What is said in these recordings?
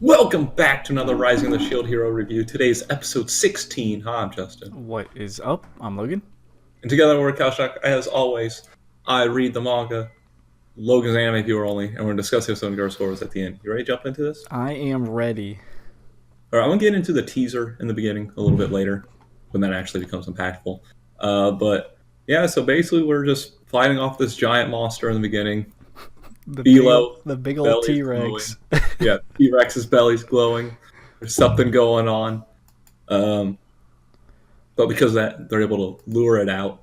Welcome back to another Rising the Shield Hero review. Today's episode 16. Hi, I'm Justin. What is up? I'm Logan. And together we're Kalshak. As always, I read the manga. Logan's anime viewer only, and we're going to discuss some of our scores at the end. You ready to jump into this? I am ready. All right, I'm going to get into the teaser in the beginning a little bit later when that actually becomes impactful. But yeah, so basically we're just fighting off this giant monster in the beginning. The big old T-Rex. Yeah, T-Rex's belly's glowing. There's something going on. But because of that, they're able to lure it out.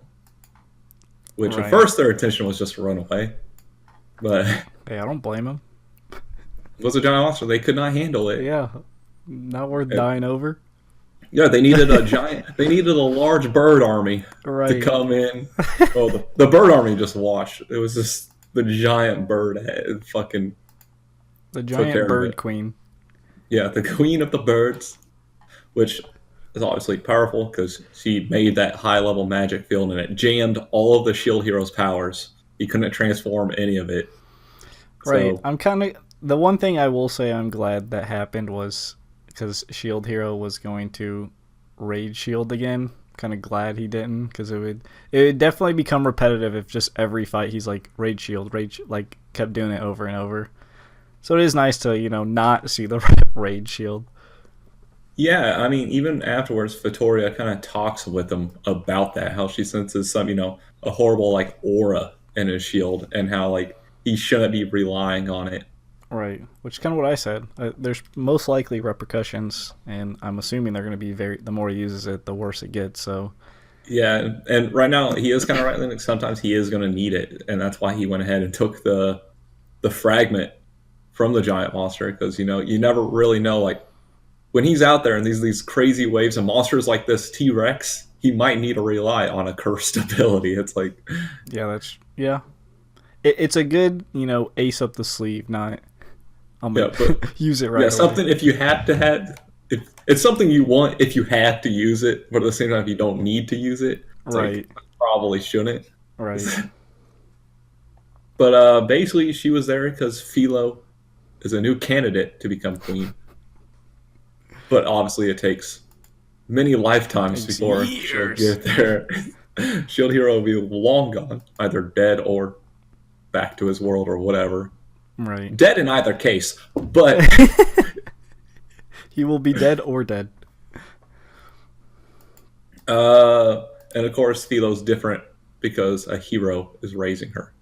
Which at first their intention was just to run away. But hey, I don't blame them. It was a giant monster. They could not handle it. Yeah, not worth dying over. Yeah, they needed they needed a large bird army to come in. Oh, the bird army just watched. It was just the giant bird head, fucking. The giant bird queen. Yeah, the queen of the birds, which is obviously powerful because she made that high level magic field and it jammed all of the Shield Hero's powers. He couldn't transform any of it. Right. So, I'm kind of the one thing I will say I'm glad that happened was because Shield Hero was going to Rage Shield again. Kind of glad he didn't because it would definitely become repetitive if just every fight he's like Rage Shield, like kept doing it over and over. So it is nice to not see the Rage Shield. Yeah, I mean, even afterwards, Vittoria kind of talks with him about that, how she senses some, a horrible like aura in his shield, and how like he shouldn't be relying on it. Right, which is kind of what I said. There's most likely repercussions, and I'm assuming they're going to be the more he uses it, the worse it gets. So, yeah, and right now he is kind of right. Like sometimes he is going to need it, and that's why he went ahead and took the fragment from the giant monster, because you never really know, like when he's out there and these crazy waves and monsters like this T-Rex, he might need to rely on a cursed ability. It's like, it's a good ace up the sleeve, not. Use it right. Yeah, something if you had to have. If it's something you want if you had to use it, but at the same time if you don't need to use it, right? Like, probably shouldn't. Right. But basically, she was there because Philo is a new candidate to become queen. But obviously, it takes many lifetimes before she'll get there. Shield Hero will be long gone, either dead or back to his world or whatever. Right. Dead in either case, but he will be dead or dead. And of course, Philo's different because a hero is raising her.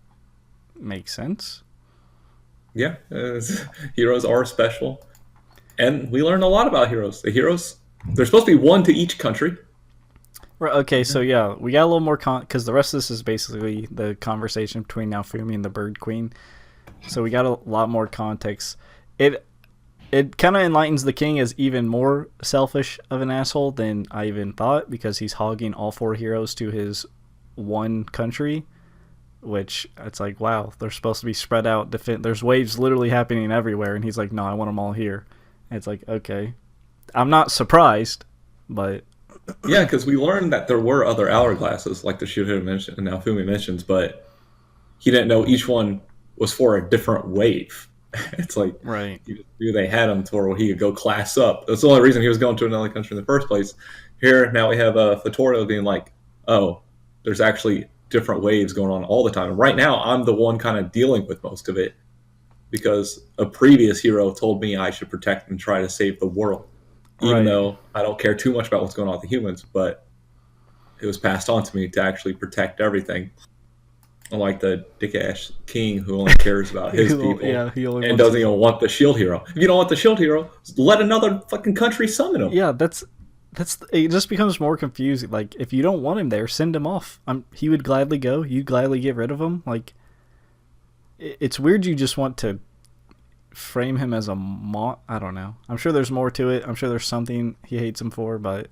Makes sense. Yeah, heroes are special, and we learned a lot about heroes. The heroes, there's supposed to be one to each country. Right. Okay. So yeah, we got a little more because the rest of this is basically the conversation between Naofumi and the Bird Queen. So we got a lot more context. It kind of enlightens the king as even more selfish of an asshole than I even thought, because he's hogging all 4 heroes to his one country, which it's like, wow, they're supposed to be spread out. There's waves literally happening everywhere, and he's like, no, I want them all here. And it's like, okay, I'm not surprised, but yeah, because we learned that there were other hourglasses, like the Shuhei mentioned and Naofumi mentions, but he didn't know each one was for a different wave. It's like, right. He just knew they had him to where he could go class up. That's the only reason he was going to another country in the first place. Here, now we have Vittorio being like, oh, there's actually different waves going on all the time. And right now, I'm the one kind of dealing with most of it because a previous hero told me I should protect and try to save the world. Even though I don't care too much about what's going on with the humans, but it was passed on to me to actually protect everything. Unlike the dick-ass king who only cares about his people and doesn't even want the Shield Hero. If you don't want the Shield Hero, let another fucking country summon him. Yeah, that's it. Just becomes more confusing. Like, if you don't want him there, send him off. He would gladly go. You'd gladly get rid of him. Like, it's weird. You just want to frame him as a I don't know. I'm sure there's more to it. I'm sure there's something he hates him for, but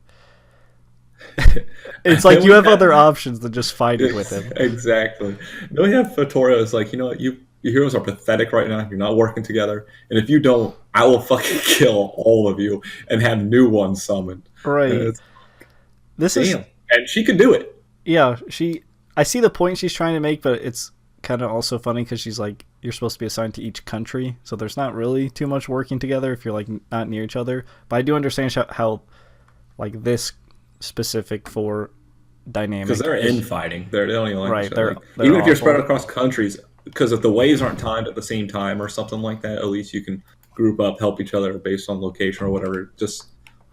it's like you have other options than just fighting with him. Exactly. No, we have Vittorio is like, your heroes are pathetic right now. You're not working together, and if you don't, I will fucking kill all of you and have new ones summoned. Right. And she could do it. Yeah, I see the point she's trying to make, but it's kind of also funny because she's like, you're supposed to be assigned to each country, so there's not really too much working together if you're like not near each other. But I do understand how like this specific for dynamic because they're infighting. They don't even like right. each other. They're Even if you're spread awful. across countries, because if the waves aren't timed at the same time or something like that, at least you can group up, help each other based on location or whatever. Just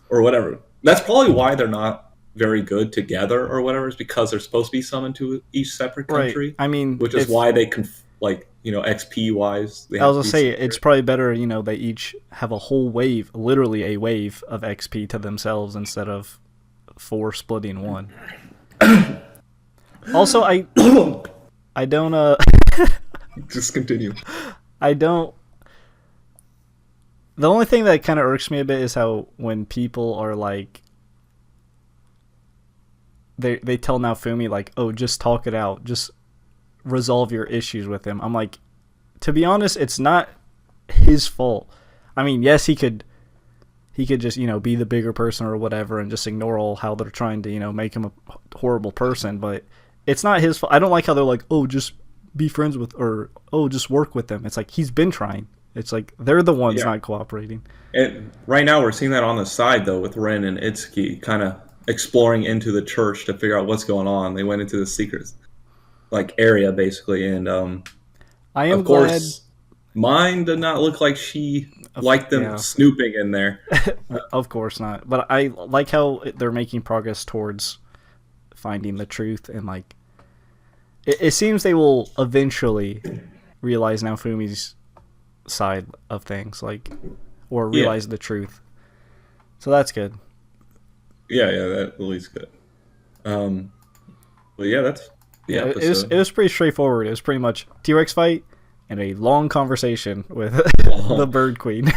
or whatever. That's probably why they're not very good together or whatever. Is because they're supposed to be summoned to each separate Right. country, I mean, which is if why they can like XP wise they I have was to gonna be say it's separate. probably better, they each have a whole wave, literally a wave of XP to themselves instead of four splitting one. Also, I don't Just continue. I don't. The only thing that kind of irks me a bit is how when people are like, they tell Naofumi like, oh, just talk it out, just resolve your issues with him. I'm like, to be honest, it's not his fault. I mean, yes, he could just be the bigger person or whatever and just ignore all how they're trying to make him a horrible person, but it's not his fault. I don't like how they're like, oh, just be friends with, or oh, just work with them. It's like he's been trying. It's like they're the ones Yeah. not cooperating. And right now we're seeing that on the side though with Ren and Itsuki kind of exploring into the church to figure out what's going on. They went into the secret like area basically, and I am of glad. course, mine did not look like she liked them Yeah, snooping in there. of course not. But I like how they're making progress towards finding the truth, and like it seems they will eventually realize now Fumi's side of things, like, or Yeah, realize the truth. So that's good. yeah, that at least good. Um, but yeah, that's the Yeah, it was episode. pretty straightforward. It was pretty much T-Rex fight and a long conversation with the Long, Bird Queen.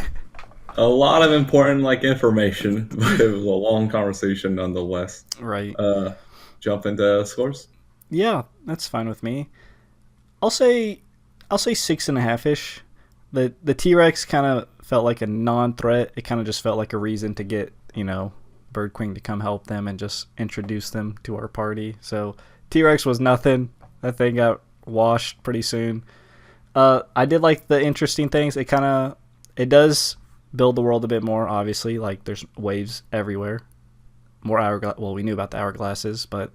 a lot of important like information, but it was a long conversation nonetheless. Right. Uh, jump into scores. Yeah, that's fine with me. I'll say I'll say 6.5 ish. The T Rex kind of felt like a non-threat. It kind of just felt like a reason to get Bird Queen to come help them and just introduce them to our party. So T Rex was nothing. That thing got washed pretty soon. I did like the interesting things. It does build the world a bit more. Obviously, like there's waves everywhere. More hourglass. Well, we knew about the hourglasses, but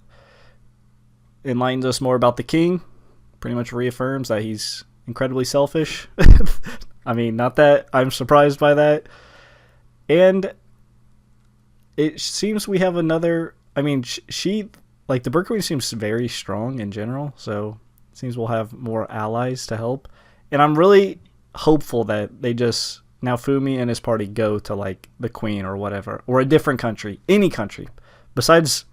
enlightens us more about the king. Pretty much reaffirms that he's incredibly selfish. I mean, not that I'm surprised by that. And it seems we have another. I mean, she like the Bird Queen seems very strong in general, so it seems we'll have more allies to help. And I'm really hopeful that they just now Fumi and his party go to like the Queen or whatever, or a different country, any country, besides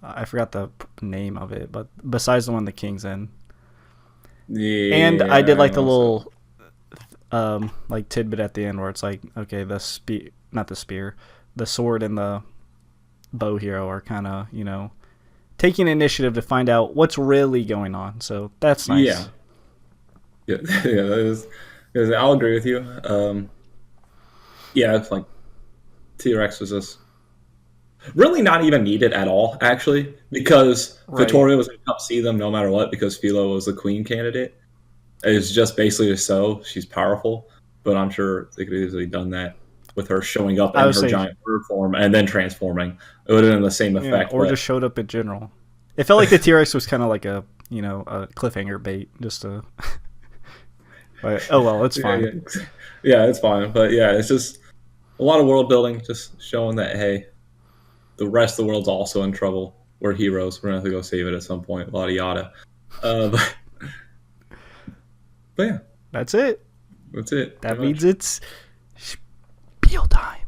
I forgot the name of it, but besides the one the King's in. And I did Yeah, like the also. little like tidbit at the end where it's like, okay, the spear, not the spear, the sword and the bow hero are kind of taking initiative to find out what's really going on. So that's Yeah, nice. yeah, yeah. I'll agree with you. Yeah, it's like T Rex was just really not even needed at all, actually, because Right. Vittoria was going to come see them no matter what, because Philo was the queen candidate. It's just basically so she's powerful, but I'm sure they could have easily done that with her showing up I in would her say, giant bird form and then transforming. It would have been the same yeah, effect, or but just showed up in general. It felt like the T Rex was kind of like a cliffhanger bait, just to. But, oh well, it's yeah, fine. yeah, yeah, it's fine. But yeah, it's just a lot of world building, just showing that hey, the rest of the world's also in trouble. We're heroes. We're gonna have to go save it at some point. Yada yada. Uh, but, but yeah, That's it. that's it. That Pretty means much. it's spiel time.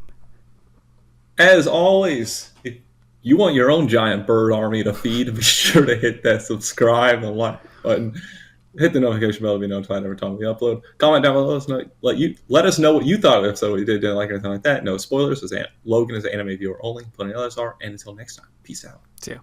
As always, if you want your own giant bird army to feed, be sure to hit that subscribe and like button. Hit the notification bell to be notified every time we upload. Comment down below. Let us know what you thought of the episode. What you didn't like anything like that. No spoilers. Logan is an anime viewer only. Plenty others are. And until next time, peace out. See ya.